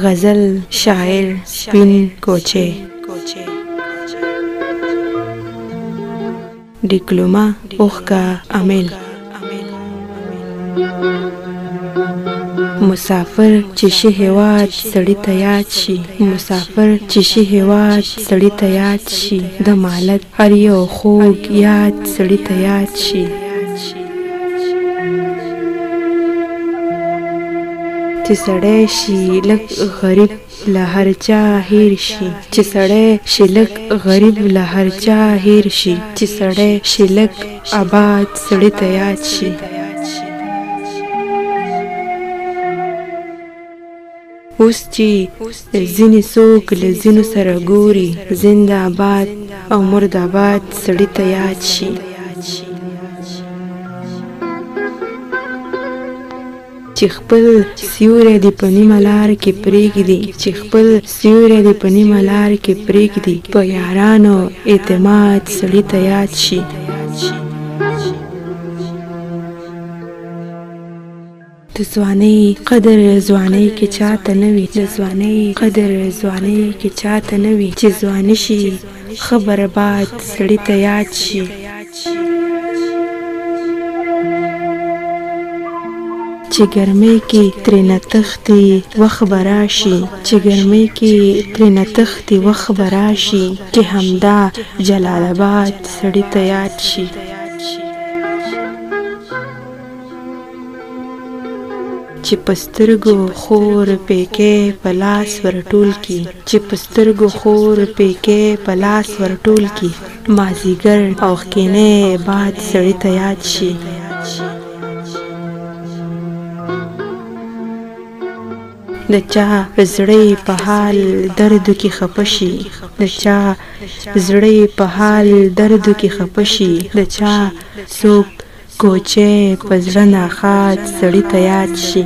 غزل شاعر سپین کوچے ډیپلوما اوښکا امیل مسافر چې شي هېواد سړي ته یاد شي مسافر چې شي هېواد سړي ته یاد شي د مالت هر یو خوږ یاد سړي ته یاد شي چې سړی شي لږ غریب له هر چا هیر شي چې سړی شي لږ غریب له هر چا هیر شي چې سړی شي لږ آباد سړي ته یاد شي اوس چې ځینې څوک له ځینو سره ګوري زنده آباد او مرد آباد سړي ته یاد شي چې خپل سیوری دې په نیمه لار کې پرېږدي چې خپل سیوری دې په نیمه لار کې پرېږدي په یارانو اعتماد سړي ته یاد شي د ځوانۍ قدر ځوانۍ کې چاته نه وي د ځوانۍ قدر ځوانۍ کې چاته نه وي چې ځواني شي ښه برباد سړي ته یاد شي چې ګرمۍ کې ترېنه تښتي وخت به راشي چې ګرمۍ کې ترېنه تښتي وخت به راشي چې همدا جلال آباد سړي ته یاد شي چې په سترګو خور پیکې په لاس ورټول کي چې په سترګو خور پیکې په لاس ورټول کي مازیګر او ښکېنی باد سړي ته یاد شي د چا زړه په حال دردو کې خفه شي د چا زړه په حال دردو کې خفه شي د چا څوک کوچې په زړه ناښاد سړي ته یاد شي